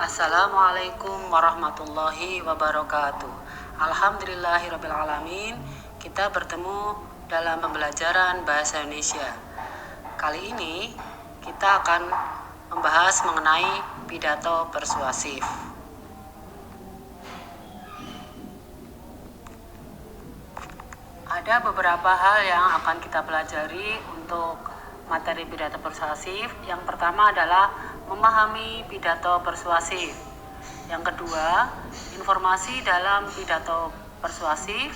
Assalamualaikum warahmatullahi wabarakatuh. Alhamdulillahirrabbilalamin. Kita bertemu dalam pembelajaran bahasa Indonesia. Kali ini kita akan membahas mengenai pidato persuasif. Ada beberapa hal yang akan kita pelajari untuk materi pidato persuasif. Yang pertama adalah memahami pidato persuasif. Yang kedua, informasi dalam pidato persuasif.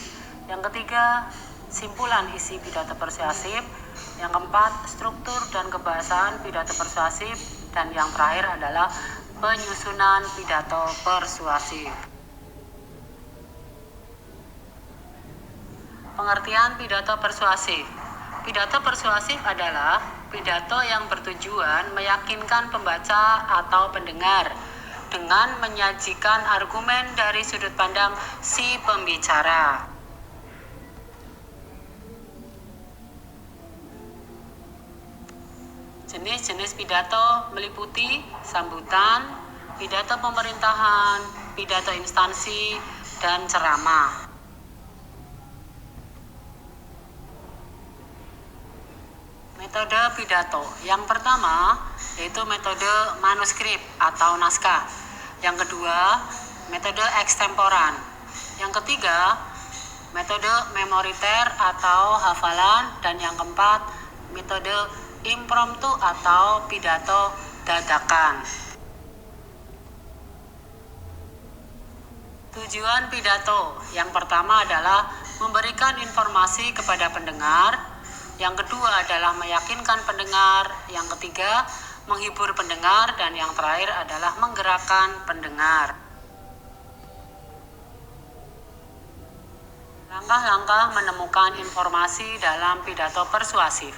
Yang ketiga, simpulan isi pidato persuasif. Yang keempat, struktur dan kebahasaan pidato persuasif. Dan yang terakhir adalah penyusunan pidato persuasif. Pengertian pidato persuasif. Pidato persuasif adalah pidato yang bertujuan meyakinkan pembaca atau pendengar dengan menyajikan argumen dari sudut pandang si pembicara. Jenis-jenis pidato meliputi sambutan, pidato pemerintahan, pidato instansi, dan ceramah. Metode pidato. Yang pertama yaitu metode manuskrip atau naskah. Yang kedua, metode ekstemporan. Yang ketiga, metode memoriter atau hafalan. Dan yang keempat, metode impromptu atau pidato dadakan. Tujuan pidato. Yang pertama adalah memberikan informasi kepada pendengar. Yang kedua adalah meyakinkan pendengar, yang ketiga menghibur pendengar, dan yang terakhir adalah menggerakkan pendengar. Langkah-langkah menemukan informasi dalam pidato persuasif.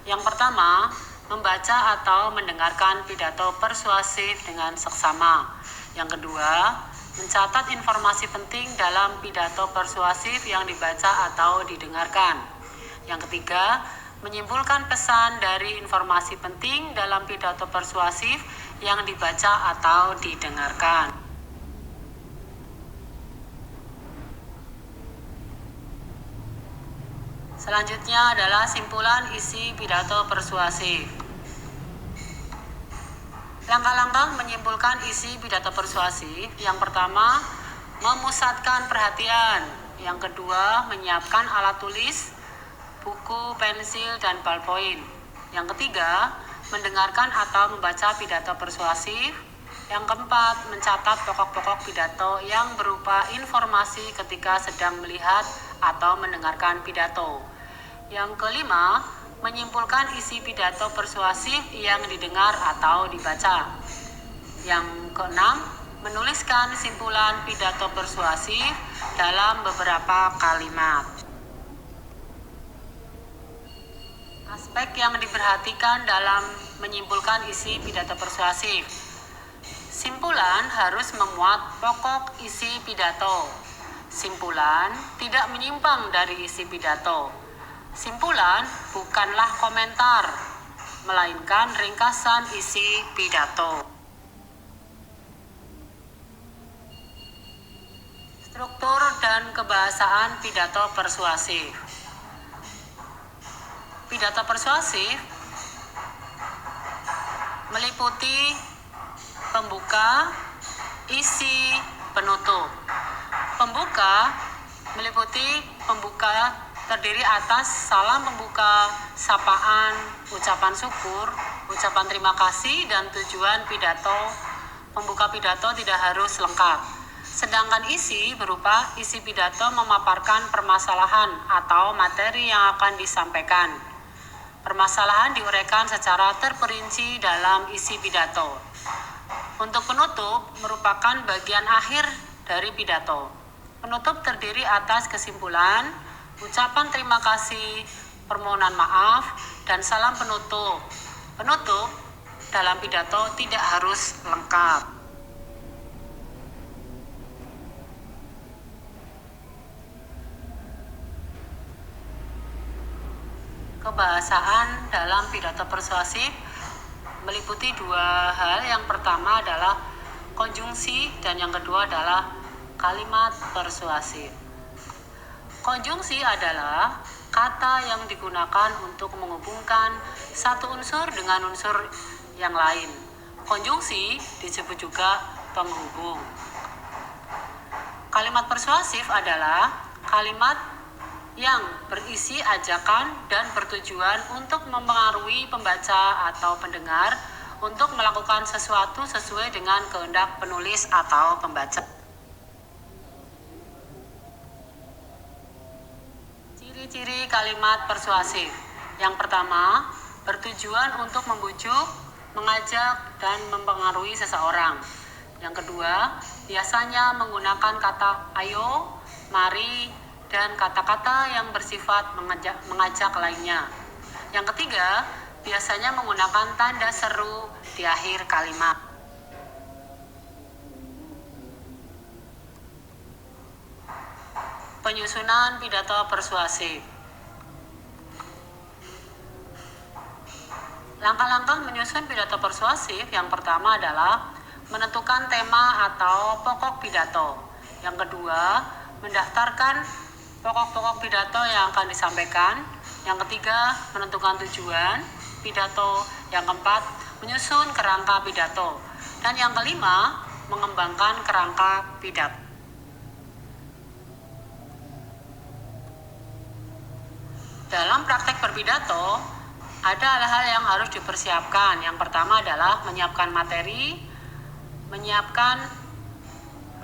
Yang pertama, membaca atau mendengarkan pidato persuasif dengan seksama. Yang kedua, mencatat informasi penting dalam pidato persuasif yang dibaca atau didengarkan. Yang ketiga, menyimpulkan pesan dari informasi penting dalam pidato persuasif yang dibaca atau didengarkan. Selanjutnya adalah simpulan isi pidato persuasif. Langkah-langkah menyimpulkan isi pidato persuasif. Yang pertama, memusatkan perhatian. Yang kedua, menyiapkan alat tulis, buku, pensil, dan ballpoint. Yang ketiga, mendengarkan atau membaca pidato persuasif. Yang keempat, mencatat pokok-pokok pidato yang berupa informasi ketika sedang melihat atau mendengarkan pidato. Yang kelima, menyimpulkan isi pidato persuasif yang didengar atau dibaca. Yang keenam, menuliskan simpulan pidato persuasif dalam beberapa kalimat. Aspek yang diperhatikan dalam menyimpulkan isi pidato persuasif. Simpulan harus memuat pokok isi pidato. Simpulan tidak menyimpang dari isi pidato. Simpulan bukanlah komentar, melainkan ringkasan isi pidato. Struktur dan kebahasaan pidato persuasif. Pidato persuasif meliputi pembuka, isi, penutup. Pembuka meliputi pembuka terdiri atas salam pembuka, sapaan, ucapan syukur, ucapan terima kasih, dan tujuan pidato. Pembuka pidato tidak harus lengkap. Sedangkan isi berupa isi pidato memaparkan permasalahan atau materi yang akan disampaikan. Permasalahan diuraikan secara terperinci dalam isi pidato. Untuk penutup merupakan bagian akhir dari pidato. Penutup terdiri atas kesimpulan, ucapan terima kasih, permohonan maaf, dan salam penutup. Penutup dalam pidato tidak harus lengkap. Kebahasaan dalam pidato persuasif meliputi dua hal. Yang pertama adalah konjungsi, dan yang kedua adalah kalimat persuasif. Konjungsi adalah kata yang digunakan untuk menghubungkan satu unsur dengan unsur yang lain. Konjungsi disebut juga penghubung. Kalimat persuasif adalah kalimat yang berisi ajakan dan bertujuan untuk mempengaruhi pembaca atau pendengar untuk melakukan sesuatu sesuai dengan kehendak penulis atau pembaca. Ciri-ciri kalimat persuasif. Yang pertama, bertujuan untuk membujuk, mengajak, dan mempengaruhi seseorang. Yang kedua, biasanya menggunakan kata ayo, mari, dan kata-kata yang bersifat mengajak lainnya. Yang ketiga, biasanya menggunakan tanda seru di akhir kalimat. Penyusunan pidato persuasif. Langkah-langkah menyusun pidato persuasif yang pertama adalah menentukan tema atau pokok pidato. Yang kedua, mendaftarkan pokok-pokok pidato yang akan disampaikan. Yang ketiga, menentukan tujuan pidato. Yang keempat, menyusun kerangka pidato. Dan yang kelima, mengembangkan kerangka pidato. Dalam praktek berpidato, ada hal-hal yang harus dipersiapkan. Yang pertama adalah menyiapkan materi, menyiapkan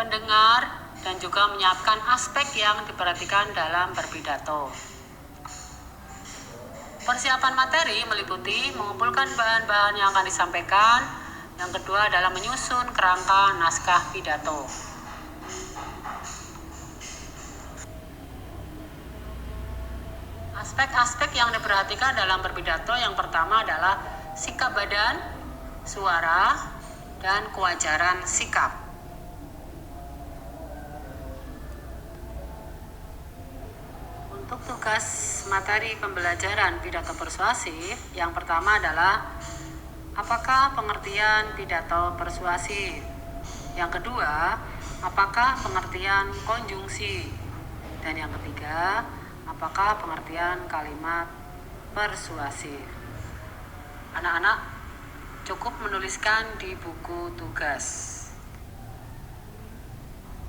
pendengar, dan juga menyiapkan aspek yang diperhatikan dalam berpidato. Persiapan materi meliputi mengumpulkan bahan-bahan yang akan disampaikan. Yang kedua adalah menyusun kerangka naskah pidato. Aspek-aspek yang diperhatikan dalam berpidato yang pertama adalah sikap badan, suara, dan kewajaran sikap. Untuk tugas materi pembelajaran pidato persuasif, yang pertama adalah apakah pengertian pidato persuasif? Yang kedua, apakah pengertian konjungsi? Dan yang ketiga, apakah pengertian kalimat persuasif? Anak-anak cukup menuliskan di buku tugas.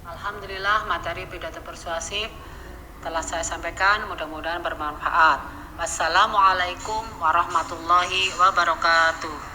Alhamdulillah, materi pidato persuasif telah saya sampaikan, mudah-mudahan bermanfaat. Wassalamualaikum warahmatullahi wabarakatuh.